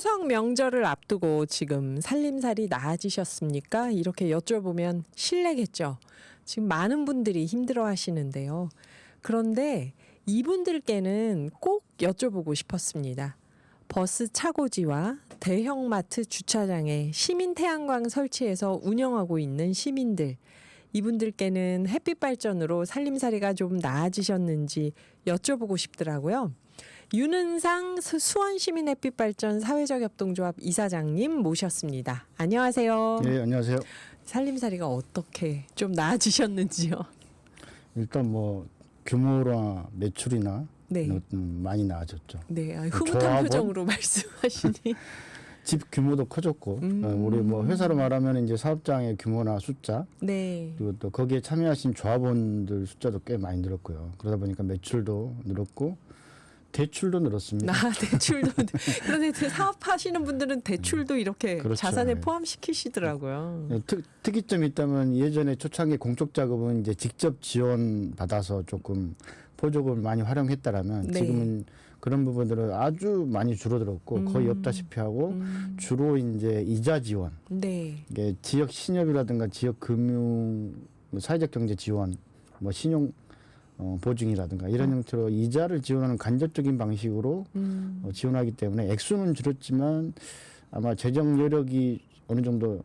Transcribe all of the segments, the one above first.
추석 명절을 앞두고 지금 살림살이 나아지셨습니까? 이렇게 여쭤보면 실례겠죠. 지금 많은 분들이 힘들어 하시는데요. 그런데 이분들께는 꼭 여쭤보고 싶었습니다. 버스 차고지와 대형마트 주차장에 시민 태양광 설치해서 운영하고 있는 시민들, 이분들께는 햇빛 발전으로 살림살이가 좀 나아지셨는지 여쭤보고 싶더라고요. 윤은상 수원시민 햇빛발전 사회적 협동조합 이사장님 모셨습니다. 안녕하세요. 네, 안녕하세요. 살림살이가 어떻게 좀 나아지셨는지요? 일단 뭐 규모나 매출이나 네. 많이 나아졌죠. 네, 흐뭇한 표정으로 말씀하시니. 집 규모도 커졌고, 우리 뭐 회사로 말하면 이제 사업장의 규모나 숫자, 네. 그리고 또 거기에 참여하신 조합원들 숫자도 꽤 많이 늘었고요. 그러다 보니까 매출도 늘었고 대출도 늘었습니다. 대출도. 그런데 사업하시는 분들은 대출도 이렇게 그렇죠. 자산에 네. 포함시키시더라고요. 특이점이 있다면 예전에 초창기 공적 자금은 이제 직접 지원 받아서 조금 보조금을 많이 활용했다라면 네. 지금은 그런 부분들은 아주 많이 줄어들었고 거의 없다시피 하고 주로 이제 이자 지원, 네. 이게 지역 신협이라든가 지역 금융, 사회적 경제 지원, 뭐 신용 보증이라든가 이런 형태로 이자를 지원하는 간접적인 방식으로 지원하기 때문에 액수는 줄었지만 아마 재정 여력이 어느 정도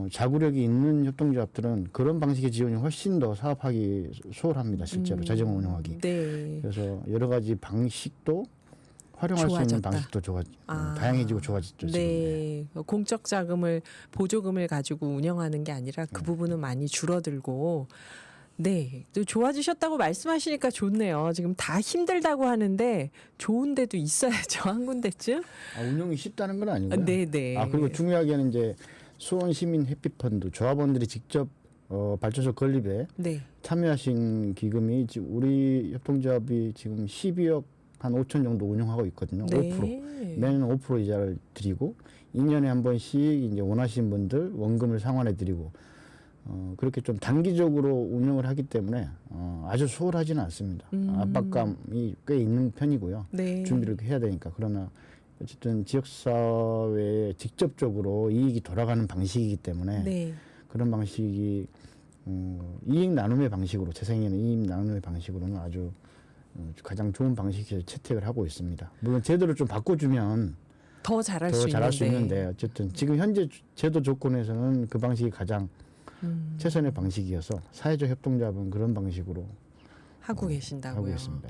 자구력이 있는 협동조합들은 그런 방식의 지원이 훨씬 더 사업하기 수월합니다. 실제로 재정을 운영하기. 네. 그래서 여러 가지 방식도 활용할 수 있는 방식도 다양해지고 좋아졌죠. 네. 공적 자금을 보조금을 가지고 운영하는 게 아니라 그 부분은 많이 줄어들고. 네, 또 좋아지셨다고 말씀하시니까 좋네요. 지금 다 힘들다고 하는데 좋은 데도 있어야죠. 한 군데쯤. 운영이 쉽다는 건 아니고요. 네네. 그리고 중요하게는 이제 수원 시민 햇빛펀드 조합원들이 직접 발전소 건립에 네. 참여하신 기금이 지금 우리 협동조합이 지금 12억 한 5천 정도 운영하고 있거든요. 네. 5%. 매년 5% 이자를 드리고 2년에 한 번씩 이제 원하시는 분들 원금을 상환해 드리고 그렇게 좀 단기적으로 운영을 하기 때문에 아주 수월하지는 않습니다. 압박감이 꽤 있는 편이고요. 네. 준비를 해야 되니까. 그러나 어쨌든 지역사회에 직접적으로 이익이 돌아가는 방식이기 때문에 네. 그런 방식이 이익 나눔의 방식으로 재생에는 이익 나눔의 방식으로는 아주 가장 좋은 방식에서 채택을 하고 있습니다. 물론 제도를 좀 바꿔주면 더 잘할 수 있는데 어쨌든 지금 현재 제도 조건에서는 그 방식이 가장 최선의 방식이어서 사회적 협동조합은 그런 방식으로 하고 계신다고요. 하고 있습니다.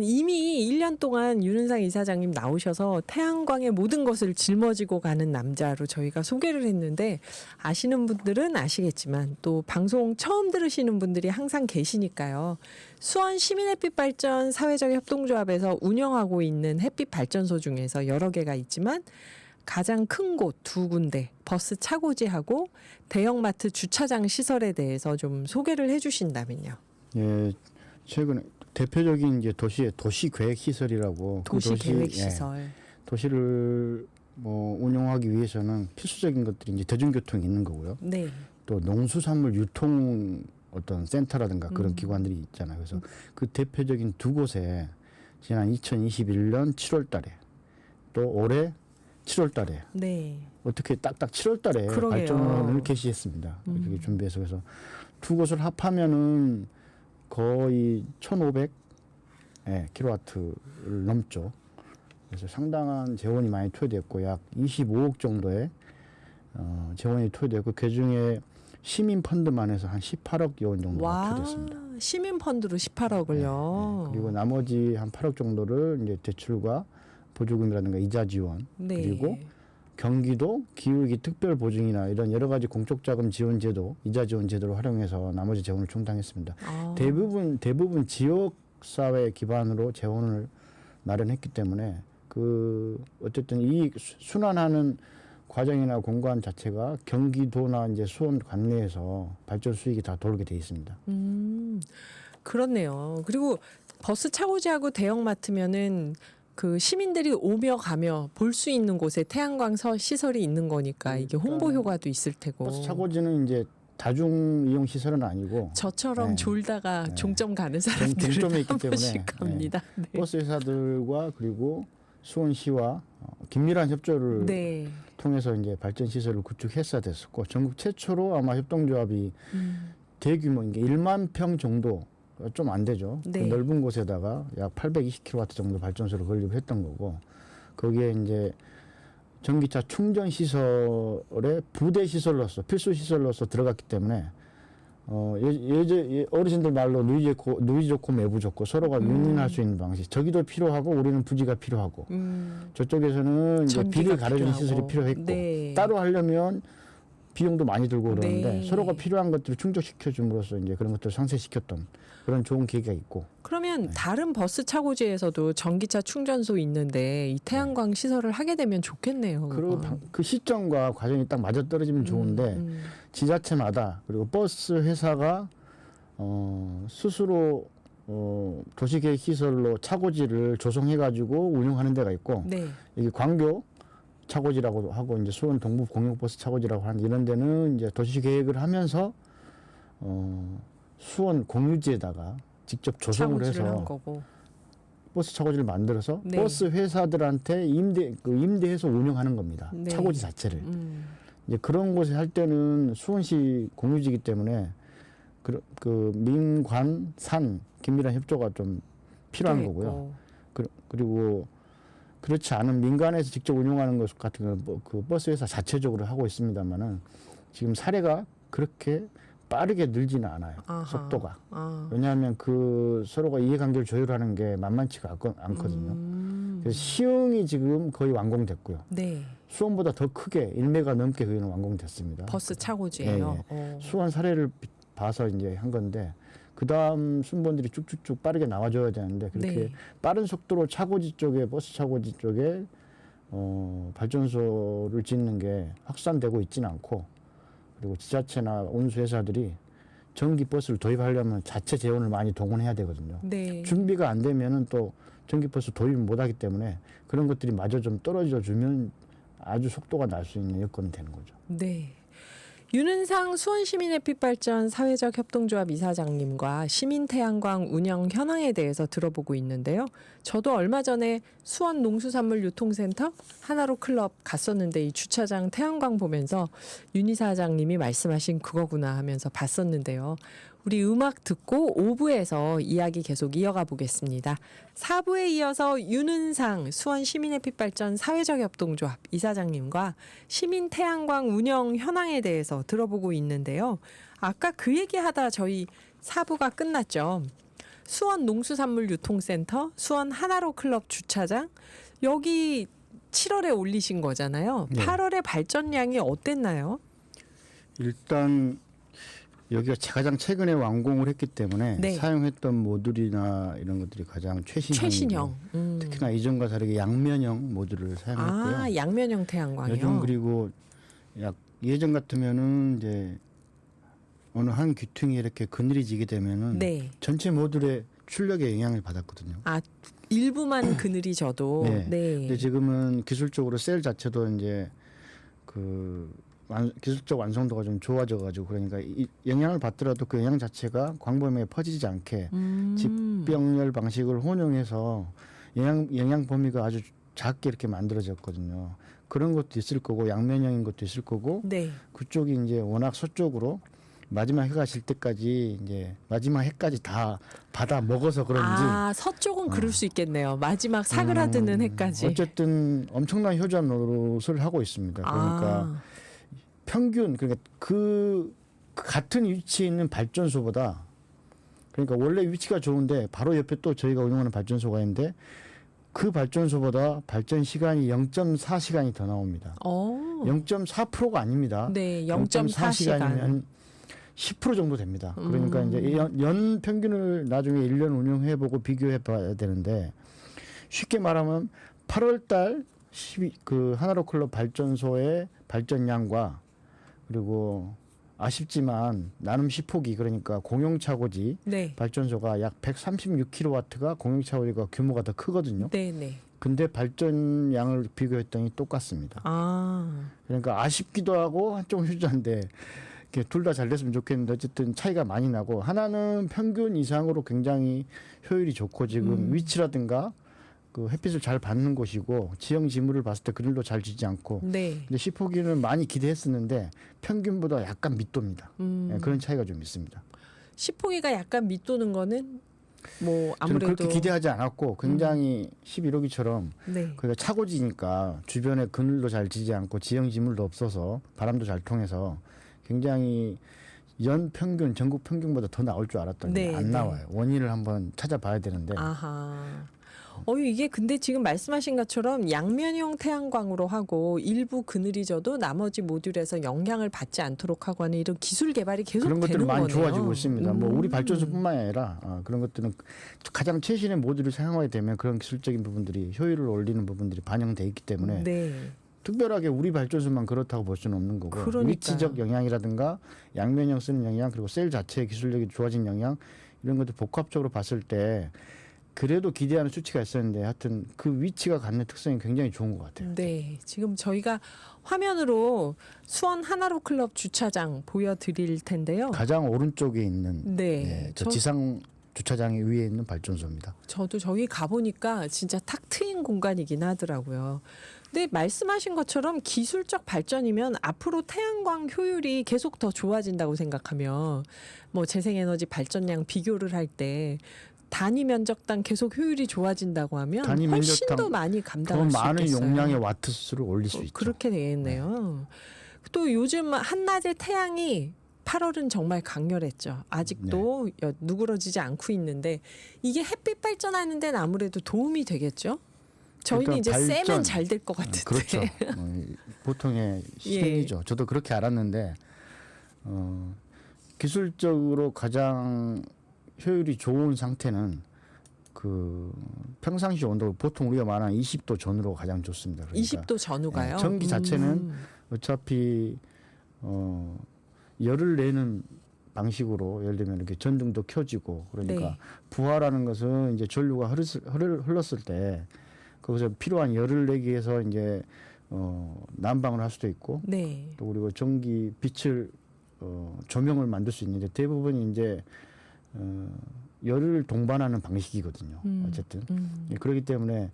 이미 1년 동안 윤은상 이사장님 나오셔서 태양광의 모든 것을 짊어지고 가는 남자로 저희가 소개를 했는데 아시는 분들은 아시겠지만 또 방송 처음 들으시는 분들이 항상 계시니까요. 수원 시민햇빛발전 사회적 협동조합에서 운영하고 있는 햇빛 발전소 중에서 여러 개가 있지만 가장 큰 곳 두 군데 버스 차고지하고 대형마트 주차장 시설에 대해서 좀 소개를 해주신다면요. 예, 최근에 대표적인 이제 도시계획시설이라고 도시계획시설. 도시를 운영하기 위해서는 필수적인 것들이 이제 대중교통이 있는 거고요. 네. 또 농수산물 유통 어떤 센터라든가 그런 기관들이 있잖아요. 그래서 그 대표적인 두 곳에 지난 2021년 7월달에 또 올해 7월달에 네. 어떻게 딱딱 7월달에 발전을 개시했습니다. 이렇게 준비해서 그래서 두 곳을 합하면은 거의 1,500 킬로와트를 넘죠. 그래서 상당한 재원이 많이 투여됐고 약 25억 정도의 재원이 투여됐고 그 중에 시민 펀드만 해서 한 18억 원 정도가 투여됐습니다. 시민 펀드로 18억을요. 네. 그리고 나머지 한 8억 정도를 이제 대출과 보조금이라든가 이자 지원 그리고 경기도 기후위기 특별 보증이나 이런 여러 가지 공적 자금 지원 제도, 이자 지원 제도를 활용해서 나머지 재원을 충당했습니다. 대부분 지역 사회 기반으로 재원을 마련했기 때문에 어쨌든 이익 순환하는 과정이나 공간 자체가 경기도나 이제 수원 관내에서 발전 수익이 다 돌게 돼 있습니다. 그렇네요. 그리고 버스 차고지하고 대형마트면은 그 시민들이 오며 가며 볼 수 있는 곳에 태양광 시설이 있는 거니까 이게 홍보 효과도 있을 테고. 버스 차고지는 이제 다중 이용 시설은 아니고 저처럼 졸다가 종점 가는 사람들은 종점에 있기 한 때문에 번씩 갑니다. 네. 버스 회사들과 그리고 수원시와 긴밀한 협조를 네. 통해서 이제 발전 시설을 구축했어야 됐었고 전국 최초로 아마 협동조합이 대규모 이게 1만 평 정도 좀 안 되죠. 네. 그 넓은 곳에다가 약 820kW 정도 발전소를 건립을 했던 거고 거기에 이제 전기차 충전 시설의 부대 시설로서 필수 시설로서 들어갔기 때문에 어르신들 말로 누이 좋고 매부 좋고 서로가 윈윈할 수 있는 방식. 저기도 필요하고 우리는 부지가 필요하고 저쪽에서는 이제 비를 가려주는 시설이 필요했고 네. 따로 하려면 비용도 많이 들고 그러는데 네. 서로가 필요한 것들을 충족시켜 줌으로써 이제 그런 것들을 상쇄시켰던 그런 좋은 계기가 있고. 그러면 다른 버스 차고지에서도 전기차 충전소 있는데 이 태양광 시설을 하게 되면 좋겠네요. 그 시점과 과정이 딱 맞아 떨어지면 좋은데 지자체마다 그리고 버스 회사가 스스로 도시계획 시설로 차고지를 조성해가지고 운영하는 데가 있고 네. 이게 광교 차고지라고 하고 이제 수원 동부 공영버스 차고지라고 하는 이런 데는 이제 도시계획을 하면서 수원 공유지에다가 직접 조성을 차고지를 한 해서 거고. 버스 차고지를 만들어서 네. 버스 회사들한테 임대해서 운영하는 겁니다. 네. 차고지 자체를. 이제 그런 곳에 할 때는 수원시 공유지이기 때문에 그 민관 산 긴밀한 협조가 좀 필요한 거고요. 그리고 그렇지 않은 민간에서 직접 운영하는 것 같은 경우는 그 버스 회사 자체적으로 하고 있습니다만은 지금 사례가 그렇게 빠르게 늘지는 않아요. 아하. 속도가. 아. 왜냐하면 그 서로가 이해관계를 조율하는 게 만만치가 않거든요. 그래서 시흥이 지금 거의 완공됐고요. 네. 수원보다 더 크게 1메가 넘게 거기는 완공됐습니다. 버스 차고지예요. 예, 예. 수원 사례를 봐서 이제 한 건데 그 다음 순번들이 쭉쭉쭉 빠르게 나와줘야 되는데 그렇게 네. 빠른 속도로 차고지 쪽에 버스 차고지 쪽에 발전소를 짓는 게 확산되고 있지는 않고 그리고 지자체나 운수회사들이 전기 버스를 도입하려면 자체 재원을 많이 동원해야 되거든요. 네. 준비가 안 되면은 또 전기 버스 도입을 못하기 때문에 그런 것들이 마저 좀 떨어져 주면 아주 속도가 날 수 있는 여건이 되는 거죠. 네. 윤은상 수원시민햇빛발전 사회적 협동조합 이사장님과 시민태양광 운영 현황에 대해서 들어보고 있는데요. 저도 얼마 전에 수원 농수산물유통센터 하나로 클럽 갔었는데 이 주차장 태양광 보면서 윤 이사장님이 말씀하신 그거구나 하면서 봤었는데요. 우리 음악 듣고 5부에서 이야기 계속 이어가 보겠습니다. 4부에 이어서 윤은상 수원시민햇빛발전 사회적 협동조합 이사장님과 시민태양광 운영 현황에 대해서 들어보고 있는데요. 아까 그 얘기하다 저희 4부가 끝났죠. 수원 농수산물유통센터, 수원 하나로 클럽 주차장 여기 7월에 올리신 거잖아요. 네. 8월에 발전량이 어땠나요? 일단 여기가 가장 최근에 완공을 했기 때문에 네. 사용했던 모듈이나 이런 것들이 가장 최신형이고 최신형. 특히나 이전과 다르게 양면형 모듈을 사용했고요. 아, 양면형 태양광이요. 요즘 그리고 예전 같으면은 이제 어느 한 귀퉁이 이렇게 그늘이 지게 되면은 네. 전체 모듈의 출력에 영향을 받았거든요. 아, 일부만 그늘이 져도. 네. 네. 근데 지금은 기술적으로 셀 자체도 이제 기술적 완성도가 좀 좋아져가지고 그러니까 영향을 받더라도 그 영향 자체가 광범위에 퍼지지 않게 집병렬 방식을 혼용해서 영향 범위가 아주 작게 이렇게 만들어졌거든요. 그런 것도 있을 거고 양면형인 것도 있을 거고 네. 그쪽이 이제 워낙 서쪽으로 마지막 해가 질 때까지 이제 마지막 해까지 다 받아 먹어서 그런지 아, 서쪽은 그럴 수 있겠네요. 마지막 사그라드는 해까지. 어쨌든 엄청난 효자 노릇을 하고 있습니다. 그러니까 평균 그러니까 그 같은 위치에 있는 발전소보다 그러니까 원래 위치가 좋은데 바로 옆에 또 저희가 운영하는 발전소가 있는데 그 발전소보다 발전 시간이 0.4시간이 더 나옵니다. 0.4%가 아닙니다. 네, 0.4시간이면 10% 정도 됩니다. 그러니까 이제 연 평균을 나중에 1년 운영해보고 비교해봐야 되는데 쉽게 말하면 8월달 그 하나로 클럽 발전소의 발전량과 그리고 아쉽지만 나눔 시폭이 그러니까 공용차고지 네. 발전소가 약 136kW가 공용차고지가 규모가 더 크거든요. 네, 네. 근데 발전량을 비교했더니 똑같습니다. 그러니까 아쉽기도 하고 한쪽은 휴자인데 둘 다 잘 됐으면 좋겠는데 어쨌든 차이가 많이 나고 하나는 평균 이상으로 굉장히 효율이 좋고 지금 위치라든가 그 햇빛을 잘 받는 곳이고 지형 지물을 봤을 때 그늘도 잘 지지 않고 네. 근데 시포기는 많이 기대했었는데 평균보다 약간 밑도입니다. 예, 그런 차이가 좀 있습니다. 시포기가 약간 밑도는 거는 뭐 저는 아무래도 그렇게 기대하지 않았고 굉장히 11호기처럼 네. 거기가 차고지니까 주변에 그늘도 잘 지지 않고 지형 지물도 없어서 바람도 잘 통해서 굉장히 연 평균 전국 평균보다 더 나올 줄 알았더니 네, 안 네. 나와요. 원인을 한번 찾아봐야 되는데 아하. 이게 근데 지금 말씀하신 것처럼 양면형 태양광으로 하고 일부 그늘이 져도 나머지 모듈에서 영향을 받지 않도록 하고 하는 이런 기술 개발이 계속 그런 것들은 되는 많이 거네요. 좋아지고 있습니다. 뭐 우리 발전소뿐만 아니라 그런 것들은 가장 최신의 모듈을 사용하게 되면 그런 기술적인 부분들이 효율을 올리는 부분들이 반영돼 있기 때문에 네. 특별하게 우리 발전소만 그렇다고 볼 수는 없는 거고 그러니까요. 위치적 영향이라든가 양면형 쓰는 영향 그리고 셀 자체의 기술력이 좋아진 영향 이런 것들 복합적으로 봤을 때 그래도 기대하는 수치가 있었는데 하여튼 그 위치가 갖는 특성이 굉장히 좋은 것 같아요. 네, 지금 저희가 화면으로 수원 하나로 클럽 주차장 보여드릴 텐데요. 가장 오른쪽에 있는 네, 저 지상 주차장의 위에 있는 발전소입니다. 저도 저기 가보니까 진짜 탁 트인 공간이긴 하더라고요. 근데 말씀하신 것처럼 기술적 발전이면 앞으로 태양광 효율이 계속 더 좋아진다고 생각하면 뭐 재생에너지 발전량 비교를 할 때 단위 면적당 계속 효율이 좋아진다고 하면 단위 훨씬 면적당 더 많이 더 감당할 수 많은 있겠어요. 용량의 와트 수를 올릴 수 있죠. 그렇게 되겠네요. 또 요즘 한낮의 태양이 8월은 정말 강렬했죠. 아직도 누그러지지 않고 있는데 이게 햇빛 발전하는 데는 아무래도 도움이 되겠죠. 저희는 그러니까 이제 발전, 쐬면 잘 될 것 같은데. 그렇죠. 보통의 신이죠. 저도 그렇게 알았는데 기술적으로 가장 효율이 좋은 상태는 그 평상시 온도 보통 우리가 말하는 20도 전후로 가장 좋습니다. 그러니까 20도 전후가요. 전기 자체는 어차피 열을 내는 방식으로 예를 들면 이렇게 전등도 켜지고 그러니까 네. 부하라는 것은 이제 전류가 흘렀을 때 거기서 필요한 열을 내기 위해서 이제 난방을 할 수도 있고 네. 또 그리고 전기 빛을 조명을 만들 수 있는데 대부분 이제 열을 동반하는 방식이거든요. 어쨌든 예, 그렇기 때문에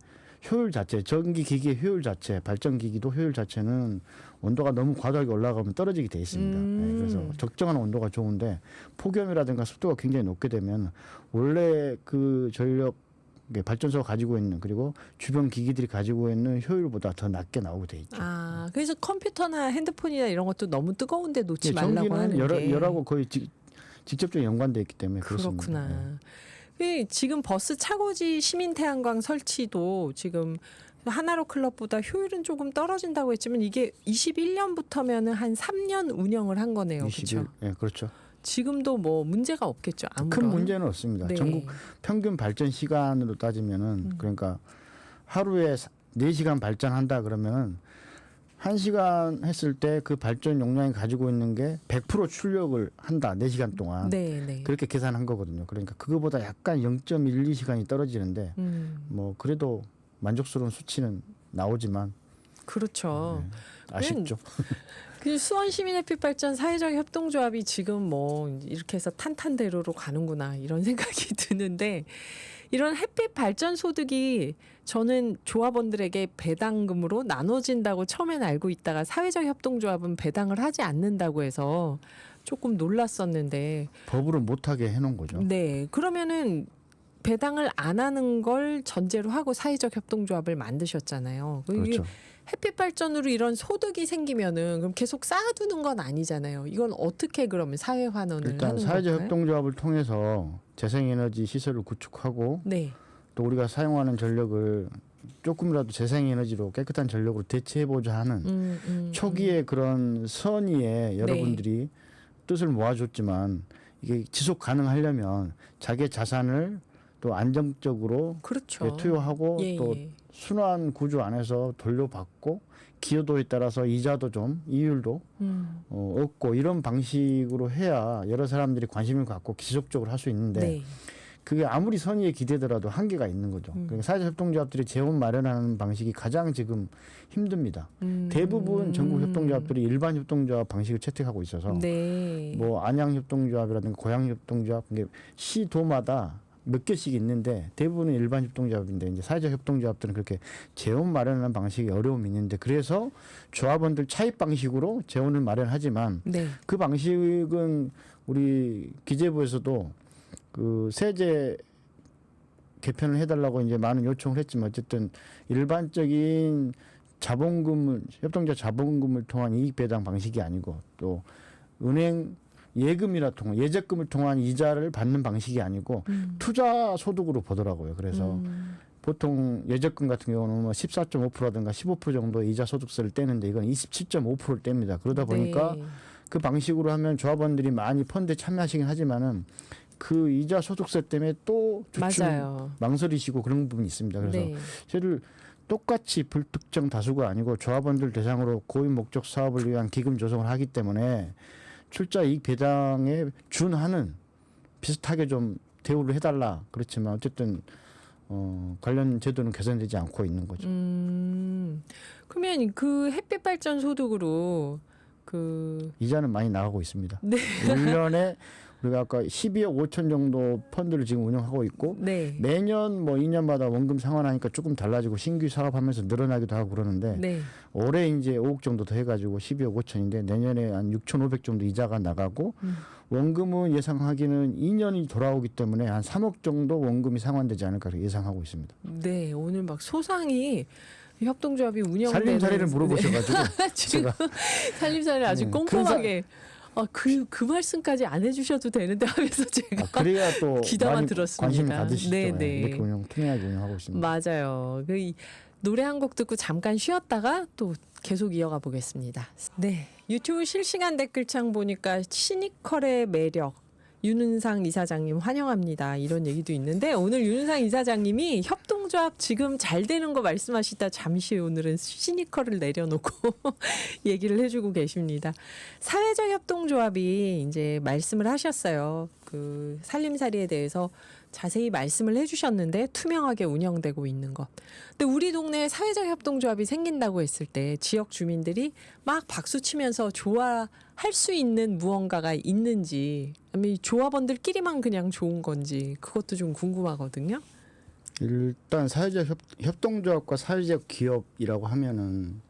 효율 자체, 전기 기기의 효율 자체, 발전 기기도 효율 자체는 온도가 너무 과도하게 올라가면 떨어지게 돼 있습니다. 예, 그래서 적정한 온도가 좋은데 폭염이라든가 습도가 굉장히 높게 되면 원래 그 전력 발전소가 가지고 있는 그리고 주변 기기들이 가지고 있는 효율보다 더 낮게 나오게 돼 있죠. 아, 그래서 컴퓨터나 핸드폰이나 이런 것도 너무 뜨거운데 놓지 예, 말라고 하는 전기는 게 열하고 거의 직접적으로 연관돼 있기 때문에 그렇습니다. 그렇구나. 지금 버스 차고지 시민 태양광 설치도 지금 하나로 클럽보다 효율은 조금 떨어진다고 했지만 이게 21년부터면은 한 3년 운영을 한 거네요. 그렇죠? 예, 그렇죠. 지금도 뭐 문제가 없겠죠. 아무런. 큰 문제는 없습니다. 네. 전국 평균 발전 시간으로 따지면은 그러니까 하루에 4시간 발전한다 그러면은 1시간 했을 때 그 발전 용량이 가지고 있는 게 100% 출력을 한다. 4시간 동안. 네, 네. 그렇게 계산한 거거든요. 그러니까 그거보다 약간 0.12시간이 떨어지는데 뭐 그래도 만족스러운 수치는 나오지만 그렇죠. 아쉽죠. 그 수원 시민햇빛발전 사회적 협동조합이 지금 뭐 이렇게 해서 탄탄대로로 가는구나 이런 생각이 드는데 이런 햇빛 발전 소득이 저는 조합원들에게 배당금으로 나눠진다고 처음엔 알고 있다가 사회적 협동조합은 배당을 하지 않는다고 해서 조금 놀랐었는데 법으로 못하게 해놓은 거죠. 네, 그러면은 배당을 안 하는 걸 전제로 하고 사회적 협동조합을 만드셨잖아요. 이게 그렇죠. 햇빛 발전으로 이런 소득이 생기면은 그럼 계속 쌓아두는 건 아니잖아요. 이건 어떻게 그러면 사회 환원을 일단 하는 사회적 건가요? 협동조합을 통해서 재생에너지 시설을 구축하고 네, 또 우리가 사용하는 전력을 조금이라도 재생에너지로 깨끗한 전력으로 대체해보자 하는 초기에 그런 선의에 여러분들이 뜻을 모아줬지만 이게 지속 가능하려면 자기의 자산을 또 안정적으로 그렇죠. 투여하고 예, 또 예. 순환 구조 안에서 돌려받고 기여도에 따라서 이자도 좀 이율도 얻고 이런 방식으로 해야 여러 사람들이 관심을 갖고 지속적으로 할 수 있는데 네. 그게 아무리 선의에 기대더라도 한계가 있는 거죠. 그러니까 사회적 협동조합들이 재원 마련하는 방식이 가장 지금 힘듭니다. 대부분 전국 협동조합들이 일반 협동조합 방식을 채택하고 있어서 네. 뭐 안양 협동조합이라든가 고양 협동조합 이게 시도마다 몇 개씩 있는데 대부분은 일반 협동조합인데 이제 사회적 협동조합들은 그렇게 재원 마련하는 방식이 어려움이 있는데 그래서 조합원들 차입 방식으로 재원을 마련하지만 네. 그 방식은 우리 기재부에서도 그 세제 개편을 해달라고 이제 많은 요청을 했지만 어쨌든 일반적인 자본금을 협동조합 자본금을 통한 이익 배당 방식이 아니고 또 은행 예금이나 통한 예적금을 통한 이자를 받는 방식이 아니고 투자 소득으로 보더라고요. 그래서 보통 예적금 같은 경우는 뭐 14.5%라든가 15% 정도 이자 소득세를 떼는데 이건 27.5%를 뗍니다. 그러다 보니까 네. 그 방식으로 하면 조합원들이 많이 펀드에 참여하시긴 하지만은 그 이자 소득세 때문에 또 주춤 맞아요. 망설이시고 그런 부분이 있습니다. 그래서 네. 저희를 똑같이 불특정 다수가 아니고 조합원들 대상으로 고유 목적 사업을 위한 기금 조성을 하기 때문에 출자 이익 배당에 준하는 비슷하게 좀 대우를 해달라. 그렇지만 어쨌든 관련 제도는 개선되지 않고 있는 거죠. 그러면 그 햇빛 발전 소득으로 그 이자는 많이 나가고 있습니다. 네. 1년에 우리가 아까 12억 5천 정도 펀드를 지금 운영하고 있고 네. 매년 뭐 2년마다 원금 상환하니까 조금 달라지고 신규 사업하면서 늘어나기도 하고 그러는데 네. 올해 이제 5억 정도 더 해가지고 12억 5천인데 내년에 한 6,500 정도 이자가 나가고 원금은 예상하기는 2년이 돌아오기 때문에 한 3억 정도 원금이 상환되지 않을까 예상하고 있습니다. 네. 오늘 막 소상히 협동조합이 운영되는 살림살이를 물어보셔가지고 지금 살림살이를 아주 꼼꼼하게 그 말씀까지 안 해주셔도 되는데 하면서 제가 그래야 또 귀담아 많이 들었습니다. 관심 가지시죠. 네, 네, 네. 이렇게 투명하게 운영하고 있습니다. 맞아요. 노래 한 곡 듣고 잠깐 쉬었다가 또 계속 이어가 보겠습니다. 네, 유튜브 실시간 댓글창 보니까 시니컬의 매력 윤은상 이사장님 환영합니다. 이런 얘기도 있는데 오늘 윤은상 이사장님이 협동조합 지금 잘 되는 거 말씀하시다 잠시 오늘은 시니컬을 내려놓고 얘기를 해주고 계십니다. 사회적 협동조합이 이제 말씀을 하셨어요. 그 살림살이에 대해서 자세히 말씀을 해주셨는데 투명하게 운영되고 있는 것. 근데 우리 동네에 사회적 협동조합이 생긴다고 했을 때 지역 주민들이 막 박수 치면서 좋아할 수 있는 무언가가 있는지 아니면 조합원들끼리만 그냥 좋은 건지 그것도 좀 궁금하거든요. 일단 사회적 협동조합과 사회적 기업이라고 하면은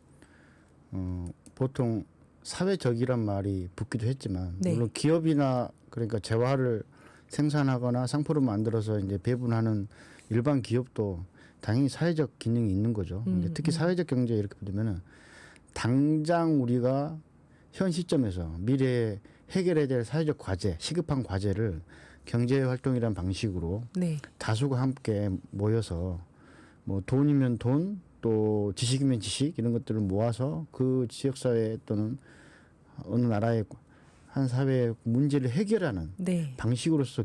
보통 사회적이란 말이 붙기도 했지만 네. 물론 기업이나 그러니까 재화를 생산하거나 상품을 만들어서 이제 배분하는 일반 기업도 당연히 사회적 기능이 있는 거죠. 이제 특히 사회적 경제 이렇게 보면은 당장 우리가 현 시점에서 미래에 해결해야 될 사회적 과제, 시급한 과제를 경제 활동이란 방식으로 네. 다수가 함께 모여서 뭐 돈이면 돈, 또 지식이면 지식 이런 것들을 모아서 그 지역 사회 또는 어느 나라의 한 사회의 문제를 해결하는 네. 방식으로서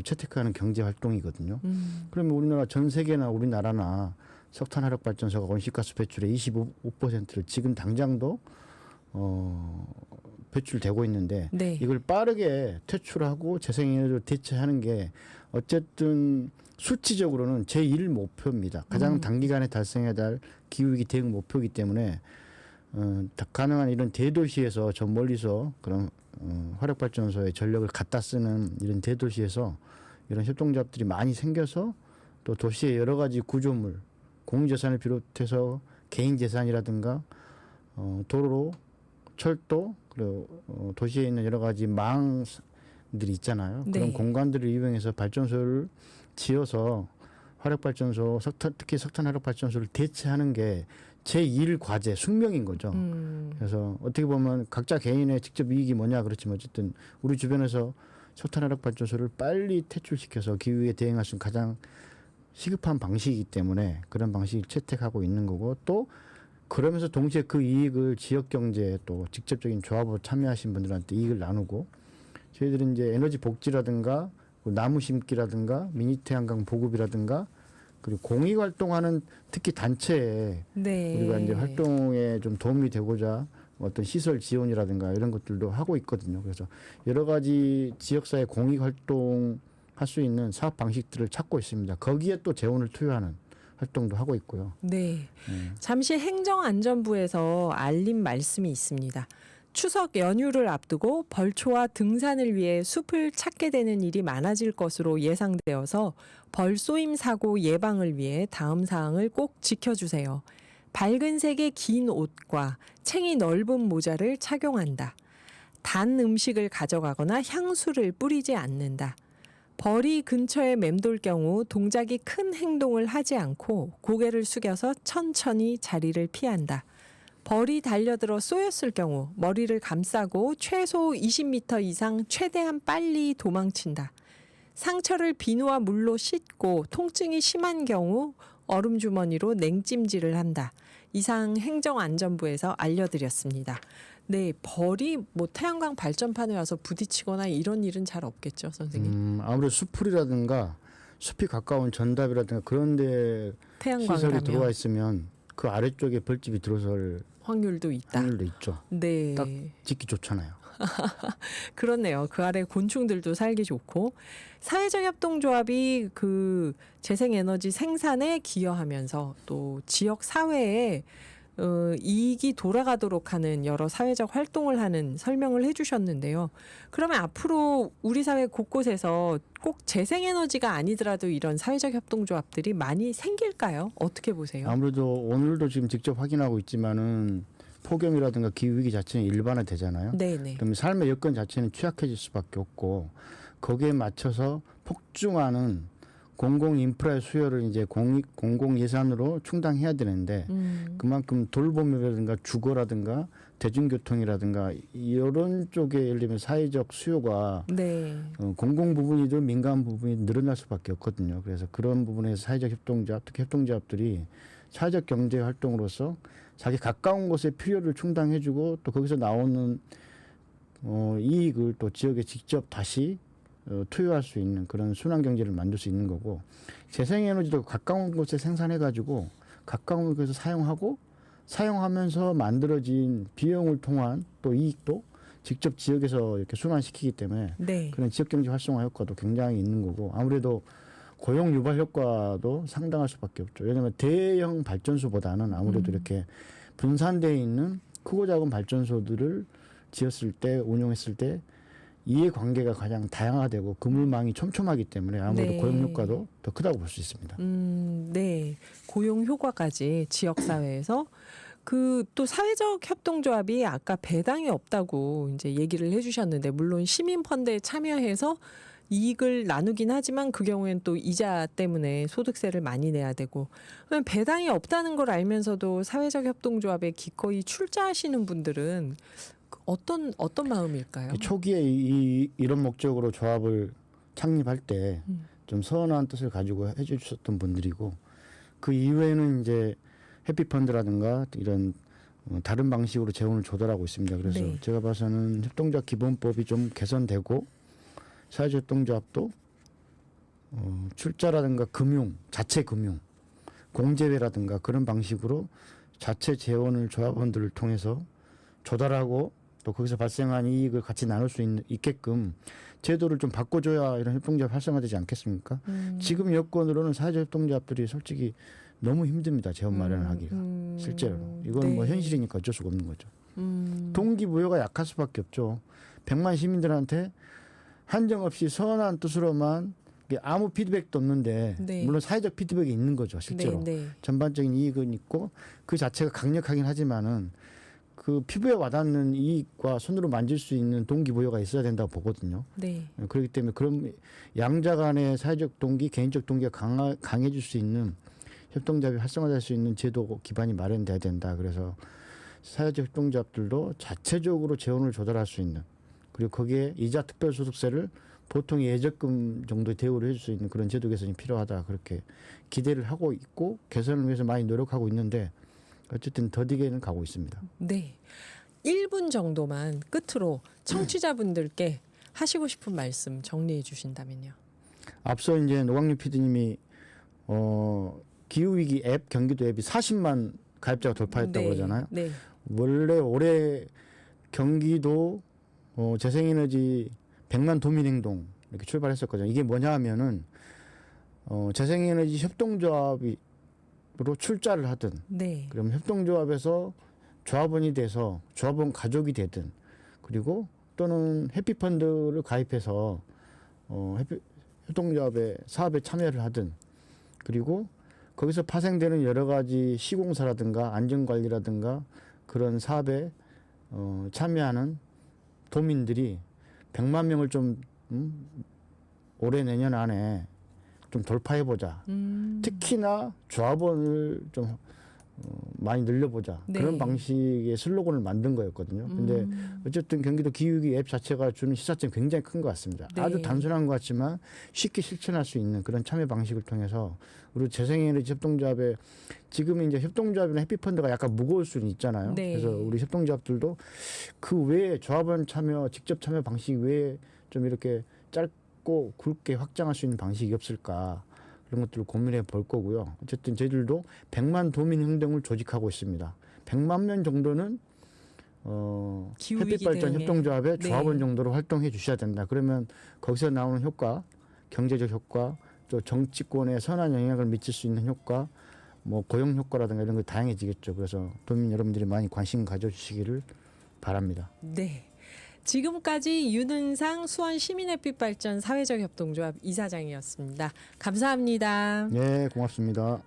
채택하는 경제 활동이거든요. 그러면 우리나라 전 세계나 우리나라나 석탄 화력 발전소가 온실가스 배출의 25%를 지금 당장도 배출되고 있는데 네. 이걸 빠르게 퇴출하고 재생에너지로 대체하는 게 어쨌든 수치적으로는 제1 목표입니다. 가장 단기간에 달성해야 될 기후위기 대응 목표이기 때문에 가능한 이런 대도시에서 저 멀리서 그런 화력발전소에 전력을 갖다 쓰는 이런 대도시에서 이런 협동조합들이 많이 생겨서 또 도시의 여러 가지 구조물, 공유재산을 비롯해서 개인재산이라든가 도로, 철도, 그리고 도시에 있는 여러 가지 망들이 있잖아요. 네. 그런 공간들을 이용해서 발전소를 지어서 화력발전소, 특히 석탄 화력발전소를 대체하는 게 제1 과제, 숙명인 거죠. 그래서 어떻게 보면 각자 개인의 직접 이익이 뭐냐 그렇지만 어쨌든 우리 주변에서 석탄 화력발전소를 빨리 퇴출시켜서 기후에 대응할 수 있는 가장 시급한 방식이기 때문에 그런 방식을 채택하고 있는 거고 또 그러면서 동시에 그 이익을 지역 경제에 또 직접적인 조합으로 참여하신 분들한테 이익을 나누고 저희들은 이제 에너지 복지라든가 나무 심기라든가 미니 태양광 보급이라든가 그리고 공익 활동하는 특히 단체에 네. 우리가 이제 활동에 좀 도움이 되고자 어떤 시설 지원이라든가 이런 것들도 하고 있거든요. 그래서 여러 가지 지역사회 공익 활동 할 수 있는 사업 방식들을 찾고 있습니다. 거기에 또 재원을 투여하는 활동도 하고 있고요. 네. 잠시 행정안전부에서 알림 말씀이 있습니다. 추석 연휴를 앞두고 벌초와 등산을 위해 숲을 찾게 되는 일이 많아질 것으로 예상되어서 벌쏘임 사고 예방을 위해 다음 사항을 꼭 지켜주세요. 밝은 색의 긴 옷과 챙이 넓은 모자를 착용한다. 단 음식을 가져가거나 향수를 뿌리지 않는다. 벌이 근처에 맴돌 경우 동작이 큰 행동을 하지 않고 고개를 숙여서 천천히 자리를 피한다. 벌이 달려들어 쏘였을 경우 머리를 감싸고 최소 20m 이상 최대한 빨리 도망친다. 상처를 비누와 물로 씻고 통증이 심한 경우 얼음 주머니로 냉찜질을 한다. 이상 행정안전부에서 알려드렸습니다. 네, 벌이 뭐 태양광 발전판에 와서 부딪히거나 이런 일은 잘 없겠죠, 선생님. 아무래도 숲풀이라든가 숲이 가까운 전답이라든가 그런데 태양광을 시설이 하면 들어와 있으면 그 아래쪽에 벌집이 들어설 확률도 있다. 확률도 있죠. 네. 딱 짓기 좋잖아요. 그렇네요. 그 아래 곤충들도 살기 좋고 사회적 협동조합이 그 재생에너지 생산에 기여하면서 또 지역 사회에 이익이 돌아가도록 하는 여러 사회적 활동을 하는 설명을 해주셨는데요. 그러면 앞으로 우리 사회 곳곳에서 꼭 재생에너지가 아니더라도 이런 사회적 협동조합들이 많이 생길까요? 어떻게 보세요? 아무래도 오늘도 지금 직접 확인하고 있지만은 폭염이라든가 기후위기 자체는 일반화되잖아요. 네네. 그러면 삶의 여건 자체는 취약해질 수밖에 없고 거기에 맞춰서 폭증하는 공공 인프라의 수요를 이제 공공 예산으로 충당해야 되는데 그만큼 돌봄이라든가 주거라든가 대중교통이라든가 이런 쪽에 예를 들면 사회적 수요가 네. 공공 부분이든 민간 부분이 늘어날 수밖에 없거든요. 그래서 그런 부분에서 사회적 협동조합, 특히 협동조합들이 사회적 경제 활동으로서 자기 가까운 곳의 필요를 충당해주고 또 거기서 나오는 이익을 또 지역에 직접 다시 투여할 수 있는 그런 순환 경제를 만들 수 있는 거고 재생에너지도 가까운 곳에 생산해가지고 가까운 곳에서 사용하고 사용하면서 만들어진 비용을 통한 또 이익도 직접 지역에서 이렇게 순환시키기 때문에 네. 그런 지역 경제 활성화 효과도 굉장히 있는 거고 아무래도 고용 유발 효과도 상당할 수밖에 없죠. 왜냐하면 대형 발전소보다는 아무래도 이렇게 분산되어 있는 크고 작은 발전소들을 지었을 때 운용했을 때 이해관계가 가장 다양화되고 그물망이 촘촘하기 때문에 아무래도 네. 고용 효과도 더 크다고 볼 수 있습니다. 네. 고용 효과까지 지역 사회에서 그 또 사회적 협동조합이 아까 배당이 없다고 이제 얘기를 해주셨는데 물론 시민 펀드에 참여해서 이익을 나누긴 하지만 그 경우엔 또 이자 때문에 소득세를 많이 내야 되고 그러면 배당이 없다는 걸 알면서도 사회적 협동조합에 기꺼이 출자하시는 분들은 어떤 마음일까요? 초기에 이런 목적으로 조합을 창립할 때 좀 선한 뜻을 가지고 해주셨던 분들이고 그 이후에는 이제 해피펀드라든가 이런 다른 방식으로 재원을 조달하고 있습니다. 그래서 네. 제가 봐서는 협동조합 기본법이 좀 개선되고 사회적 협동조합도 출자라든가 금융, 자체 금융, 공제회라든가 그런 방식으로 자체 재원을 조합원들을 통해서 조달하고 또 거기서 발생한 이익을 같이 나눌 수 있게끔 제도를 좀 바꿔줘야 이런 협동조합 활성화되지 않겠습니까? 지금 여건으로는 사회적 협동조합들이 솔직히 너무 힘듭니다. 재원 마련하기가. 실제로. 이건 네. 뭐 현실이니까 어쩔 수가 없는 거죠. 동기부여가 약할 수밖에 없죠. 100만 시민들한테 한정없이 선한 뜻으로만 아무 피드백도 없는데 네. 물론 사회적 피드백이 있는 거죠. 실제로. 네. 전반적인 이익은 있고 그 자체가 강력하긴 하지만은 그 피부에 와닿는 이익과 손으로 만질 수 있는 동기부여가 있어야 된다고 보거든요. 네. 그렇기 때문에 그런 양자 간의 사회적 동기, 개인적 동기가 강해질 수 있는 협동조합이 활성화될 수 있는 제도 기반이 마련돼야 된다. 그래서 사회적 협동조합들도 자체적으로 재원을 조달할 수 있는 그리고 거기에 이자 특별소득세를 보통 예적금 정도의 대우를 해줄 수 있는 그런 제도 개선이 필요하다. 그렇게 기대를 하고 있고 개선을 위해서 많이 노력하고 있는데 어쨌든 더디게는 가고 있습니다. 네. 1분 정도만 끝으로 청취자분들께 하시고 싶은 말씀 정리해 주신다면요. 앞서 이제 노광윤 PD님이 기후위기 앱 경기도 앱이 40만 가입자가 돌파했다고 그러잖아요. 네. 원래 올해 경기도 재생에너지 100만 도민행동 이렇게 출발했었거든요. 이게 뭐냐 하면은 재생에너지 협동조합으로 출자를 하든 네. 그럼 협동조합에서 조합원이 돼서 조합원 가족이 되든 그리고 또는 해피펀드를 가입해서 협동조합의 사업에 참여를 하든, 그리고 거기서 파생되는 여러 가지 시공사라든가 안전관리라든가 그런 사업에 참여하는 도민들이 100만 명을 좀 올해 내년 안에 좀 돌파해보자. 특히나 조합원을 좀 많이 늘려보자. 네. 그런 방식의 슬로건을 만든 거였거든요. 근데 어쨌든 경기도 기후위기 앱 자체가 주는 시사점이 굉장히 큰 것 같습니다. 네. 아주 단순한 것 같지만 쉽게 실천할 수 있는 그런 참여 방식을 통해서 우리 재생에너지 협동조합에 지금 이제 협동조합이나 해피펀드가 약간 무거울 수는 있잖아요. 네. 그래서 우리 협동조합들도 그 외에 조합원 참여, 직접 참여 방식 외에 좀 이렇게 짧고 굵게 확장할 수 있는 방식이 없을까. 그런 것들을 고민해 볼 거고요. 어쨌든 저희들도 100만 도민 행동을 조직하고 있습니다. 100만 명 정도는 햇빛발전 협동조합의 네. 조합원 정도로 활동해 주셔야 된다. 그러면 거기서 나오는 효과, 경제적 효과, 또 정치권에 선한 영향을 미칠 수 있는 효과, 뭐 고용 효과라든가 이런 거 다양해지겠죠. 그래서 도민 여러분들이 많이 관심 가져주시기를 바랍니다. 네. 지금까지 윤은상 수원 시민햇빛발전 사회적 협동조합 이사장이었습니다. 감사합니다. 네, 고맙습니다.